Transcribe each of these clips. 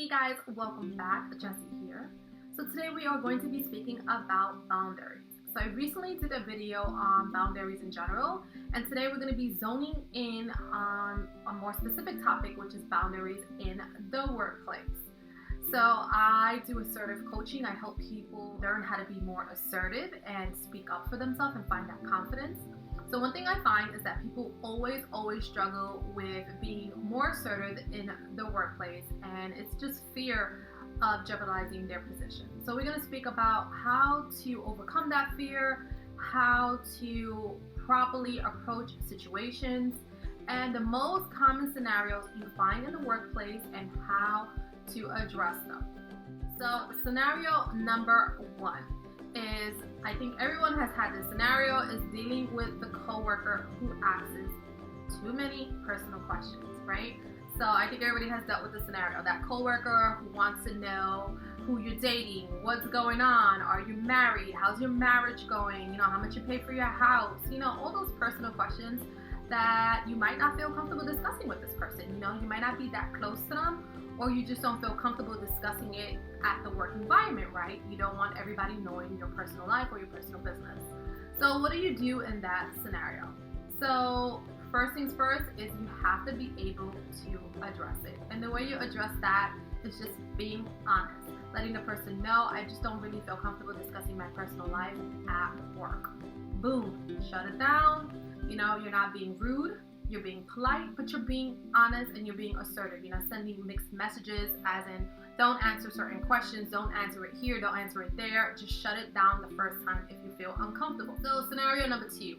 Hey guys, welcome back. Jessie here. So today we are going to be speaking about boundaries. So I recently did a video on boundaries in general, and today we're going to be zoning in on a more specific topic, which is boundaries in the workplace. So I do assertive coaching. I help people learn how to be more assertive and speak up for themselves and find that confidence. So one thing I find is that people always struggle with being more assertive in the workplace, and it's just fear of jeopardizing their position. So we're going to speak about how to overcome that fear, how to properly approach situations, and the most common scenarios you find in the workplace and how to address them. So scenario number one is, I think everyone has had this scenario, is dealing with the coworker who asks too many personal questions, right? So I think everybody has dealt with the scenario, that coworker who wants to know who you're dating, what's going on, are you married, how's your marriage going, how much you pay for your house, all those personal questions that you might not feel comfortable discussing with this person. You might not be that close to them, or you just don't feel comfortable discussing it at the work environment, right? You don't want everybody knowing your personal life or your personal business. So what do you do in that scenario? So first things first is you have to be able to address it. And the way you address that is just being honest, letting the person know, I just don't really feel comfortable discussing my personal life at work. Boom, shut it down. You're not being rude. You're being polite, but you're being honest and you're being assertive. You're not sending mixed messages, as in don't answer certain questions, don't answer it here, don't answer it there. Just shut it down the first time if you feel uncomfortable. So scenario number two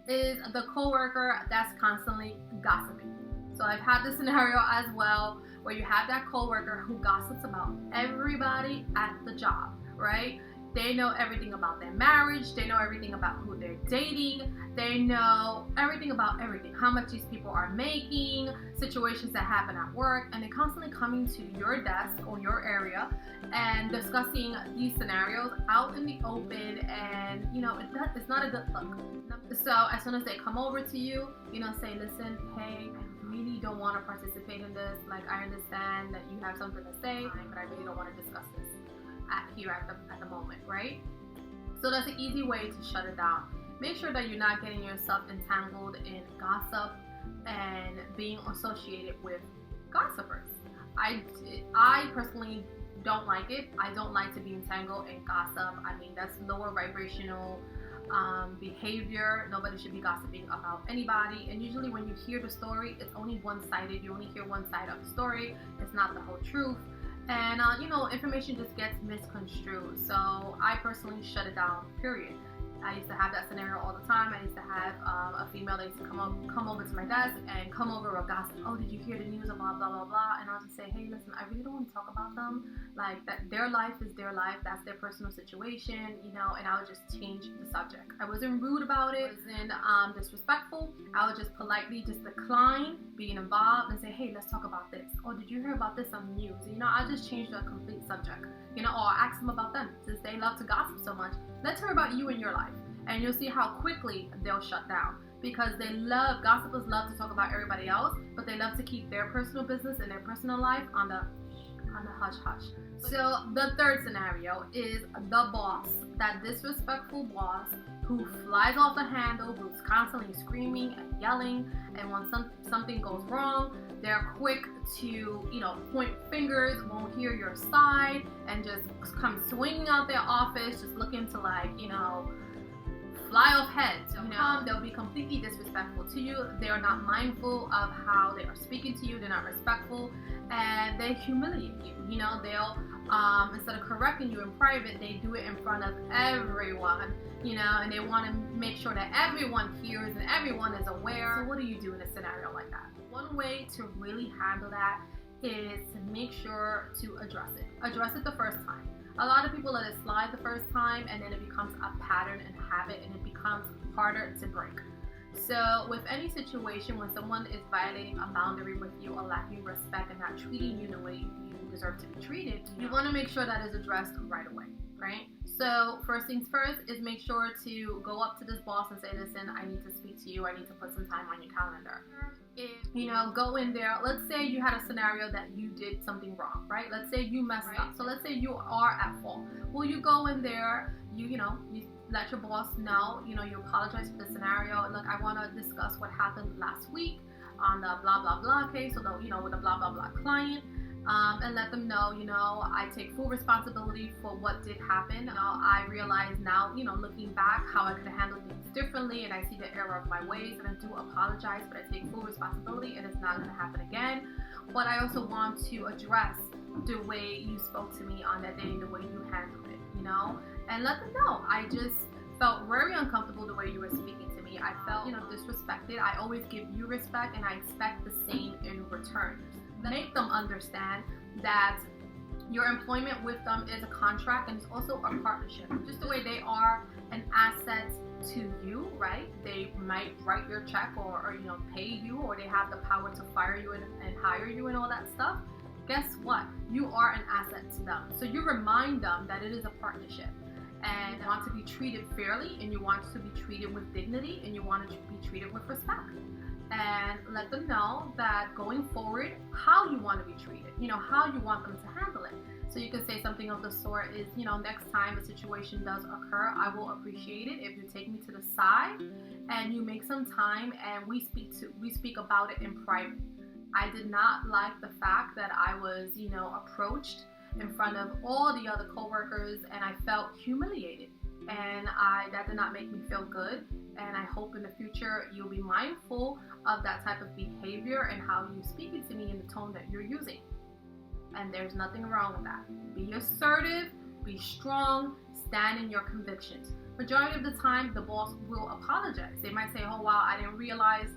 is the coworker that's constantly gossiping. So I've had this scenario as well, where you have that coworker who gossips about everybody at the job, right? They know everything about their marriage. They know everything about who they're dating. They know everything about everything, how much these people are making, situations that happen at work, and they're constantly coming to your desk or your area and discussing these scenarios out in the open, and it's not a good look. So as soon as they come over to you, say, listen, hey, I really don't want to participate in this. Like, I understand that you have something to say, but I really don't want to discuss this at the moment, right? So that's an easy way to shut it down. Make sure that you're not getting yourself entangled in gossip and being associated with gossipers. I personally don't like it. I don't like to be entangled in gossip. I mean, that's lower vibrational behavior. Nobody should be gossiping about anybody. And usually when you hear the story, it's only one-sided. You only hear one side of the story. It's not the whole truth. And information just gets misconstrued. So I personally shut it down, period. I used to have that scenario all the time. I used to have a female that used to come over to my desk and come over or gossip. Oh, did you hear the news about blah, blah, blah? And I'll just say, hey, listen, I really don't want to talk about them. Like, that their life is their life. That's their personal situation, and I would just change the subject. I wasn't rude about it. I wasn't disrespectful. I would just politely just decline being involved and say, hey, let's talk about this. Oh, did you hear about this on the news? I just changed the complete subject. Or ask them about them. Since they love to gossip so much, let's hear about you and your life. And you'll see how quickly they'll shut down, because gossipers love to talk about everybody else, but they love to keep their personal business and their personal life on the hush hush. So the third scenario is the boss, that disrespectful boss who flies off the handle, who's constantly screaming and yelling, and when something goes wrong, they're quick to point fingers, won't hear your side, and just come swinging out their office, just looking to fly off heads. They'll be completely disrespectful to you. They are not mindful of how they are speaking to you. They're not respectful, and they humiliate you. They'll instead of correcting you in private, they do it in front of everyone. And they want to make sure that everyone hears and everyone is aware. So what do you do in a scenario like that? One way to really handle that is to make sure to address it. Address it the first time. A lot of people let it slide the first time, and then it becomes a pattern and habit, and it becomes harder to break. So with any situation when someone is violating a boundary with you or lacking respect and not treating you the way you deserve to be treated, you want to make sure that is addressed right away, right? So first things first is make sure to go up to this boss and say, listen, I need to speak to you. I need to put some time on your calendar. is, go in there. Let's say you had a scenario that you did something wrong, right? Let's say you messed up. So let's say you are at fault. Well, you go in there, you let your boss know, you apologize for the scenario. Look, I want to discuss what happened last week on the blah, blah, blah case, with the blah, blah, blah client. And let them know, I take full responsibility for what did happen. I realize now, looking back, how I could have handled things differently, and I see the error of my ways, and I do apologize, but I take full responsibility, and it's not going to happen again. But I also want to address the way you spoke to me on that day, the way you handled it, and let them know. I just felt very uncomfortable the way you were speaking to me. I felt, disrespected. I always give you respect, and I expect the same in return. Make them understand that your employment with them is a contract, and it's also a partnership. Just the way they are an asset to you, right? They might write your check or pay you, or they have the power to fire you and hire you and all that stuff. Guess what? You are an asset to them. So you remind them that it is a partnership, and you want to be treated fairly, and you want to be treated with dignity, and you want to be treated with respect. And let them know that going forward, how you want to be treated, how you want them to handle it. So you can say something of the sort is, next time a situation does occur, I will appreciate it if you take me to the side and you make some time and we speak about it in private. I did not like the fact that I was, approached in front of all the other coworkers, and I felt humiliated, and that did not make me feel good. And I hope in the future you'll be mindful of that type of behavior and how you speak to me in the tone that you're using. And there's nothing wrong with that. Be assertive, be strong, stand in your convictions. Majority of the time, the boss will apologize. They might say, oh wow, I didn't realize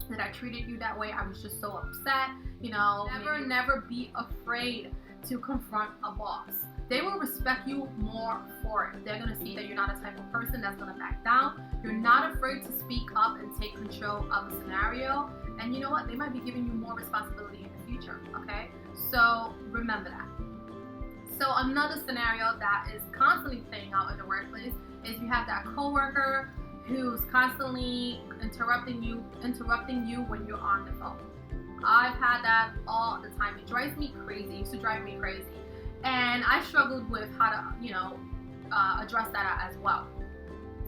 that I treated you that way. I was just so upset. Never be afraid to confront a boss. They will respect you more for it. They're going to see that you're not a type of person that's going to back down. You're not afraid to speak up and take control of a scenario. And you know what? They might be giving you more responsibility in the future, okay? So remember that. So another scenario that is constantly playing out in the workplace is you have that coworker who's constantly interrupting you when you're on the phone. I've had that all the time. It drives me crazy. It used to drive me crazy. And I struggled with how to, address that as well.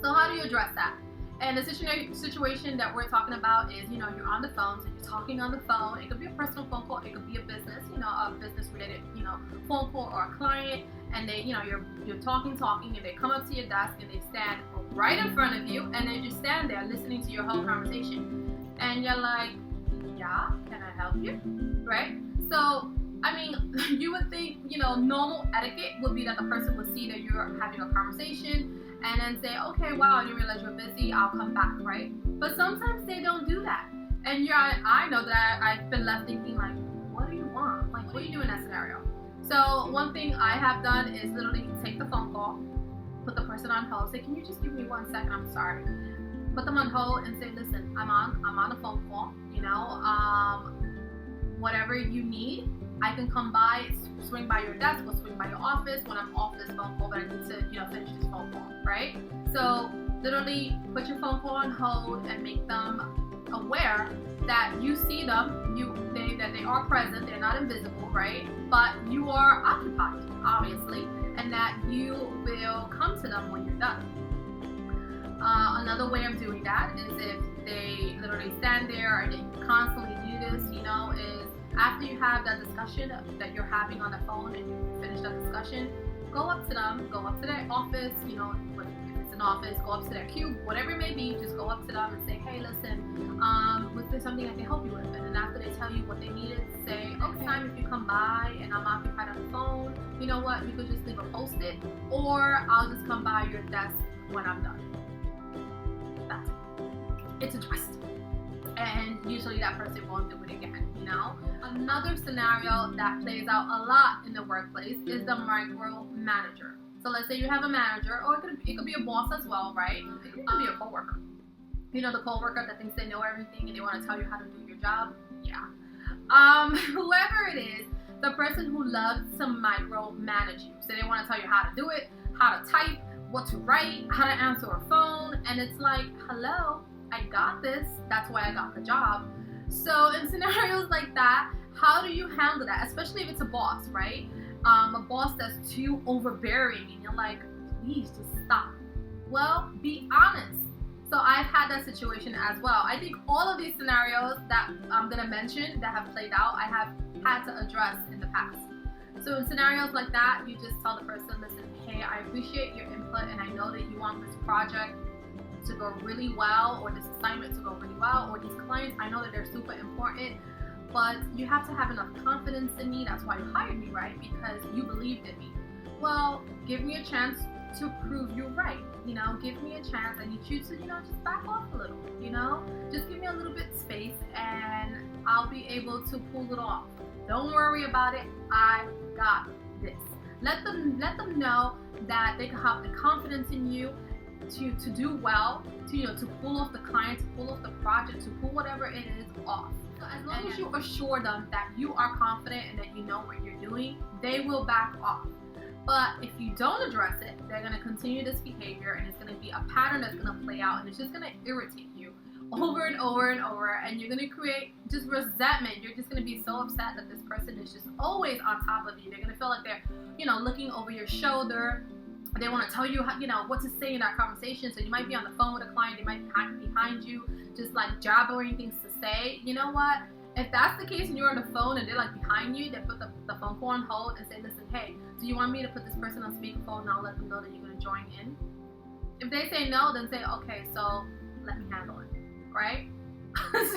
So how do you address that? And the situation that we're talking about is, you're on the phone, so you're talking on the phone. It could be a personal phone call, it could be a business, a business-related, phone call or a client. And they, you're talking, and they come up to your desk and they stand right in front of you, and they just stand there listening to your whole conversation. And you're like, yeah, can I help you? Right? So you would think, normal etiquette would be that the person would see that you're having a conversation and then say, okay, wow, I didn't realize you're busy, I'll come back, right? But sometimes they don't do that. And I know that I've been left thinking, like, what do you want? Like, what do you do in that scenario? So one thing I have done is literally take the phone call, put the person on hold, say, can you just give me 1 second, I'm sorry. Put them on hold and say, listen, I'm on a phone call, whatever you need, I can come by, swing by your desk, or swing by your office when I'm off this phone call, but I need to, finish this phone call, right? So literally put your phone call on hold and make them aware that you see them, that they are present, they're not invisible, right? But you are occupied, obviously, and that you will come to them when you're done. Another way of doing that is if they literally stand there and they constantly do this, is after you have that discussion that you're having on the phone and you finish that discussion, go up to them, go up to their office, if it's an office, go up to their cube, whatever it may be, just go up to them and say, hey, listen, was there something I can help you with? And then after they tell you what they needed, say, next time if you come by and I'm occupied on the phone, you know what, you could just leave a post-it, or I'll just come by your desk when I'm done. That's it. It's addressed. And usually that person won't do it again, Another scenario that plays out a lot in the workplace is the micromanager. So let's say you have a manager, or it could be a boss as well, right? It could be a coworker. The coworker that thinks they know everything and they want to tell you how to do your job. Yeah. Whoever it is, the person who loves to micromanage you. So they want to tell you how to do it, how to type, what to write, how to answer a phone, and it's like, hello, I got this. That's why I got the job. So in scenarios like that, how do you handle that? Especially if it's a boss, right? A boss that's too overbearing and you're like, please just stop. Well, be honest. So I've had that situation as well. I think all of these scenarios that I'm going to mention that have played out, I have had to address in the past. So in scenarios like that, you just tell the person, listen, hey, I appreciate your input and I know that you want this project to go really well, or this assignment to go really well, or these clients, I know that they're super important, but you have to have enough confidence in me. That's why you hired me, right? Because you believed in me. Well, give me a chance to prove you right. Give me a chance. I need you to, just back off a little, just give me a little bit space and I'll be able to pull it off. Don't worry about it. I got this. Let them know that they can have the confidence in you to do well, to pull off the client, to pull off the project, to pull whatever it is off. So as long as you assure them that you are confident and that you know what you're doing, they will back off. But if you don't address it, they're going to continue this behavior and it's going to be a pattern that's going to play out and it's just going to irritate you over and over and over, and you're going to create just resentment. You're just going to be so upset that this person is just always on top of you. They're going to feel like they're, looking over your shoulder. They want to tell you, what to say in that conversation. So you might be on the phone with a client, they might be behind you, just like jabbering things to say. You know what? If that's the case and you're on the phone and they're like behind you, they put the phone call on hold and say, listen, hey, do you want me to put this person on speakerphone and I'll let them know that you're going to join in? If they say no, then say, okay, so let me handle it, right?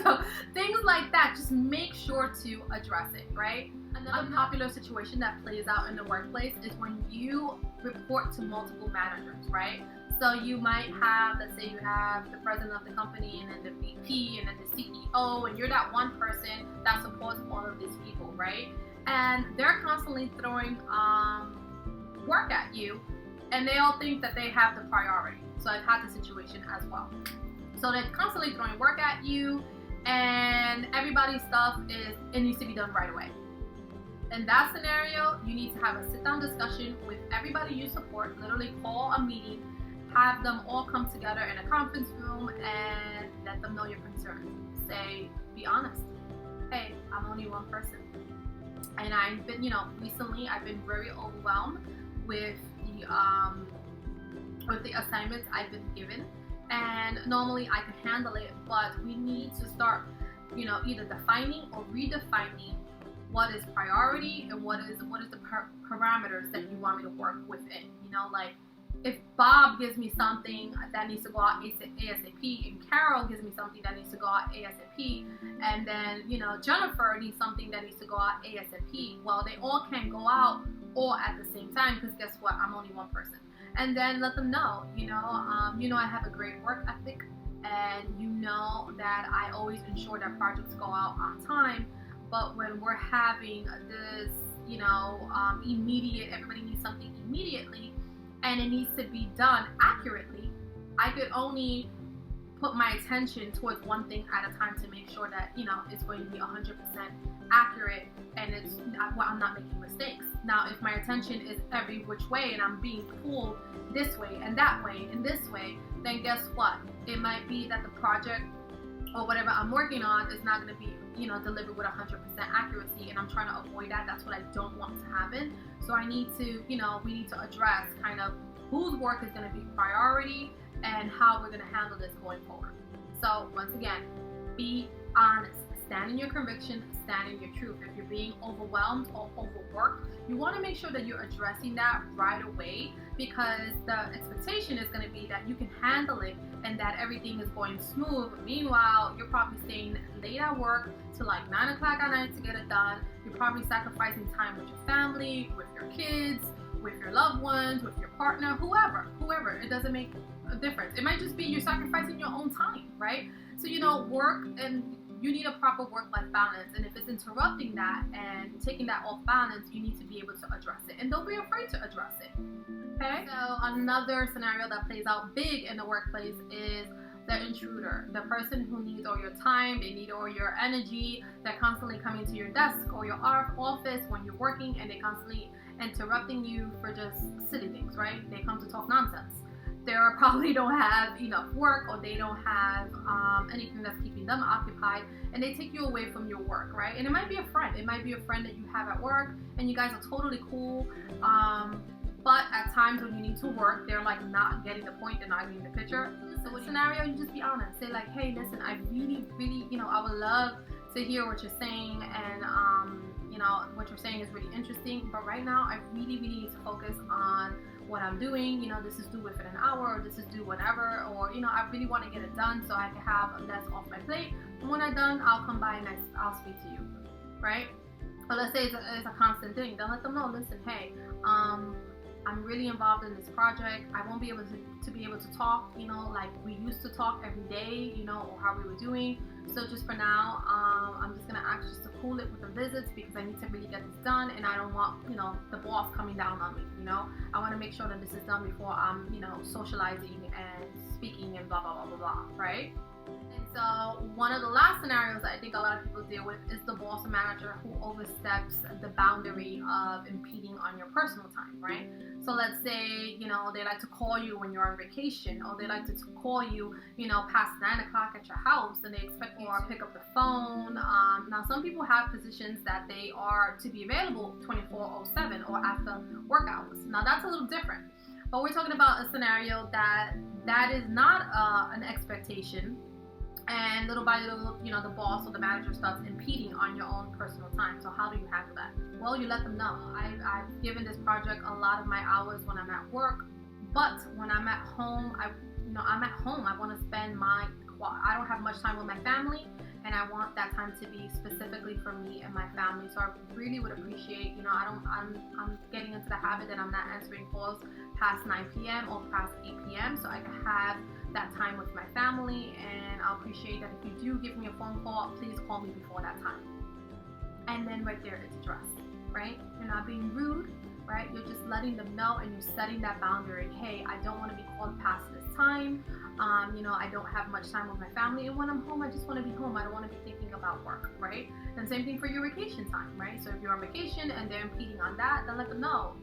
So things like that, just make sure to address it, right? Another popular situation that plays out in the workplace is when you report to multiple managers, right? So you might have, let's say you have the president of the company and then the VP and then the CEO, and you're that one person that supports all of these people, right? And they're constantly throwing work at you, and they all think that they have the priority. So I've had the situation as well. So they're constantly throwing work at you, and everybody's stuff it needs to be done right away. In that scenario, you need to have a sit-down discussion with everybody you support, literally call a meeting, have them all come together in a conference room and let them know your concerns. Say, be honest. Hey, I'm only one person. And I've been, recently I've been very overwhelmed with the assignments I've been given. And normally I can handle it, but we need to start, either defining or redefining what is priority and what is the parameters that you want me to work within. Like if Bob gives me something that needs to go out ASAP, and Carol gives me something that needs to go out ASAP, and then Jennifer needs something that needs to go out ASAP. Well, they all can't go out all at the same time because guess what? I'm only one person. And then let them know, I have a great work ethic, and that I always ensure that projects go out on time. But when we're having this, immediate, everybody needs something immediately, and it needs to be done accurately, I could only put my attention towards one thing at a time to make sure that, it's going to be 100% accurate and I'm not making mistakes. Now, if my attention is every which way and I'm being pulled this way and that way and this way, then guess what? It might be that the project or whatever I'm working on is not going to be, delivered with 100% accuracy, and I'm trying to avoid that. That's what I don't want to happen. So I need to, we need to address kind of whose work is going to be priority and how we're going to handle this going forward. So once again, be honest. Stand in your conviction, stand in your truth. If you're being overwhelmed or overworked, you want to make sure that you're addressing that right away, because the expectation is going to be that you can handle it and that everything is going smooth. Meanwhile, you're probably staying late at work till like 9 o'clock at night to get it done. You're probably sacrificing time with your family, with your kids, with your loved ones, with your partner, whoever. It doesn't make a difference. It might just be you're sacrificing your own time, right? So, work, and you need a proper work-life balance, and if it's interrupting that and taking that off balance, you need to be able to address it, and don't be afraid to address it. Okay? So another scenario that plays out big in the workplace is the intruder, the person who needs all your time, they need all your energy, they're constantly coming to your desk or your office when you're working, and they're constantly interrupting you for just silly things, right? They come to talk nonsense. they probably don't have enough work, or they don't have anything that's keeping them occupied, and they take you away from your work, right? And it might be a friend. It might be a friend that you have at work, and you guys are totally cool. But at times when you need to work, they're like not getting the point, they're not getting the picture. So in scenario, you just be honest. Say like, hey, listen, I really, I would love to hear what you're saying, and what you're saying is really interesting, but right now I really need to focus on what I'm doing. This is due within an hour, or this is due whatever, or I really want to get it done so I can have less off my plate. And when I'm done, I'll come by and I'll speak to you, right? But let's say it's a constant thing. Then let them know, listen, hey, I'm really involved in this project. I won't be able to talk, like we used to talk every day, or how we were doing. So just for now, I'm just gonna ask just to cool it with the visits, because I need to really get this done, and I don't want, the boss coming down on me. I want to make sure that this is done before I'm, socializing and speaking and blah blah blah blah blah, right? And so one of the last scenarios that I think a lot of people deal with is the boss or manager who oversteps the boundary of impeding on your personal time, right? So let's say, they like to call you when you're on vacation, or they like to call you, past 9 o'clock at your house, and they expect you to pick up the phone. Now, some people have positions that they are to be available 24/7 or after work hours. Now, that's a little different. But we're talking about a scenario that is not an expectation. And little by little, the boss or the manager starts impeding on your own personal time. So how do you handle that? Well, you let them know. I've given this project a lot of my hours when I'm at work, but when I'm at home, I'm at home. I want to spend I don't have much time with my family, and I want that time to be specifically for me and my family. So I really would appreciate, I'm getting into the habit that I'm not answering calls past 9 p.m. or past 8 p.m. so I can have that time with my family, and I'll appreciate that if you do give me a phone call, please call me before that time. And then right there, it's addressed, right? You're not being rude, right? You're just letting them know, and you're setting that boundary. Hey, I don't want to be called past this time. I don't have much time with my family, and when I'm home, I just want to be home. I don't want to be thinking about work, right? And same thing for your vacation time, right? So if you're on vacation and they're impeding on that, then let them know,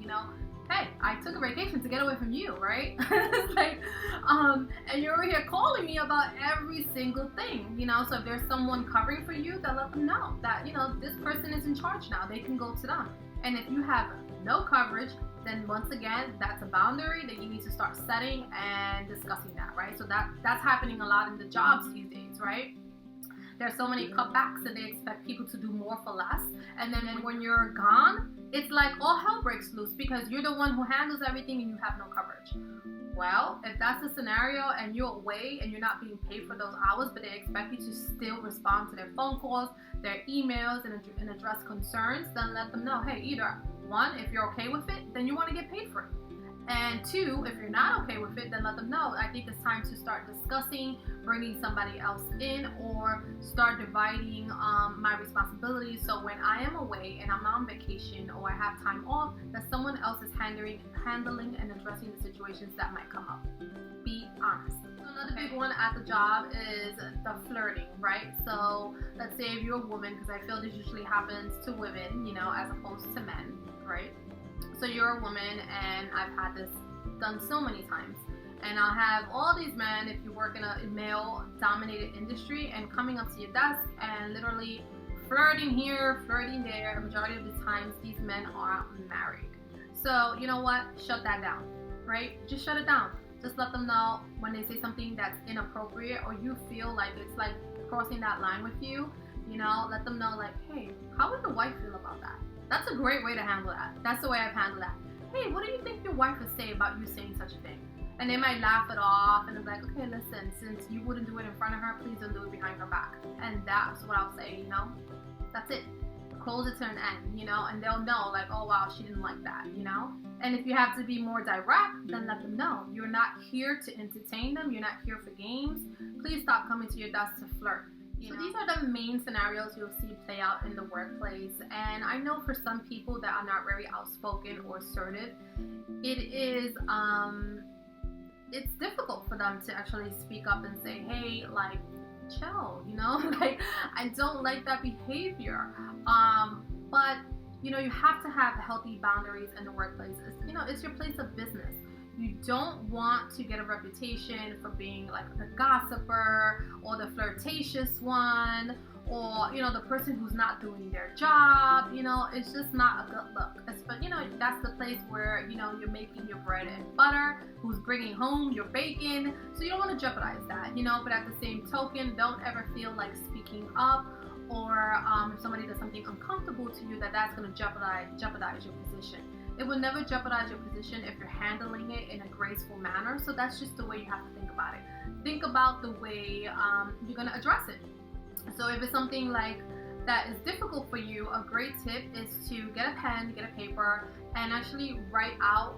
hey, I took a vacation to get away from you, right? It's like, and you're over here calling me about every single thing, so if there's someone covering for you, then let them know that, this person is in charge now. They can go to them. And if you have no coverage, then once again, that's a boundary that you need to start setting and discussing that, right? So that's happening a lot in the jobs these days, right? There's so many cutbacks, and they expect people to do more for less. And then when you're gone, it's like all hell breaks loose, because you're the one who handles everything and you have no coverage. Well, if that's the scenario and you're away and you're not being paid for those hours, but they expect you to still respond to their phone calls, their emails, and address concerns, then let them know, hey, either one, if you're okay with it, then you want to get paid for it. And two, if you're not okay with it, then let them know. I think it's time to start discussing bringing somebody else in, or start dividing my responsibilities. So when I am away and I'm on vacation, or I have time off, that someone else is handling and addressing the situations that might come up. Be honest. Another big one at the job is the flirting, right? So let's say if you're a woman, because I feel this usually happens to women, as opposed to men, right? So you're a woman, and I've had this done so many times. And I'll have all these men, if you work in a male-dominated industry, and coming up to your desk and literally flirting here, flirting there. A majority of the times, these men are married. So you know what? Shut that down, right? Just shut it down. Just let them know when they say something that's inappropriate, or you feel like it's like crossing that line with you, let them know, like, hey, how would your wife feel about that? That's a great way to handle that. That's the way I've handled that. Hey, what do you think your wife would say about you saying such a thing? And they might laugh it off, and it's like, okay, listen, since you wouldn't do it in front of her, please don't do it behind her back. And that's what I'll say, That's it. Close it to an end, and they'll know, like, oh, wow, she didn't like that, And if you have to be more direct, then let them know. You're not here to entertain them. You're not here for games. Please stop coming to your desk to flirt. So these are the main scenarios you'll see play out in the workplace. And I know for some people that are not very outspoken or assertive, it is it's difficult for them to actually speak up and say, hey, like, chill, like, I don't like that behavior. But you have to have healthy boundaries in the workplace. It's your place of business. You don't want to get a reputation for being like the gossiper or the flirtatious one, or the person who's not doing their job. It's just not a good look. But that's the place where you're making your bread and butter, who's bringing home your bacon, so you don't want to jeopardize that. But at the same token, don't ever feel like speaking up, or if somebody does something uncomfortable to you, that's going to jeopardize your position. It will never jeopardize your position if you're handling it in a graceful manner. So that's just the way you have to think about it. Think about the way you're going to address it. So if it's something like that is difficult for you, a great tip is to get a pen, get a paper, and actually write out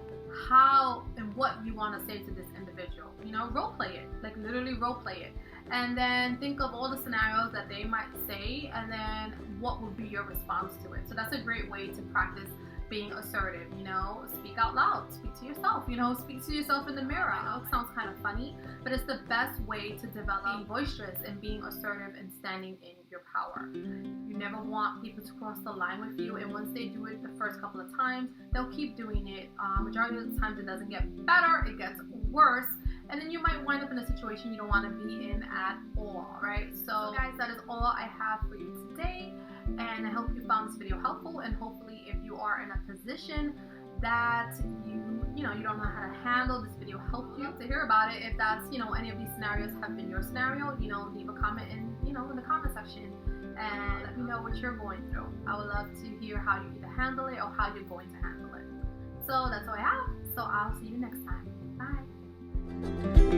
how and what you want to say to this individual. Role play it, like literally role play it. And then think of all the scenarios that they might say, and then what would be your response to it. So that's a great way to practice being assertive. Speak out loud, speak to yourself, speak to yourself in the mirror. I know it sounds kind of funny, but it's the best way to develop being boisterous and being assertive and standing in your power. You never want people to cross the line with you, and once they do it the first couple of times, they'll keep doing it. Majority of the times it doesn't get better, it gets worse, and then you might wind up in a situation you don't want to be in at all, right? So guys, that is all I have for you today, and I hope you found this video helpful, and hopefully if you are in a position that you don't know how to handle, this video helped you. To hear about it, if that's any of these scenarios have been your scenario, leave a comment in in the comment section and let me know what you're going through. I would love to hear how you either handle it or how you're going to handle it. So that's all I have. So I'll see you next time. Bye.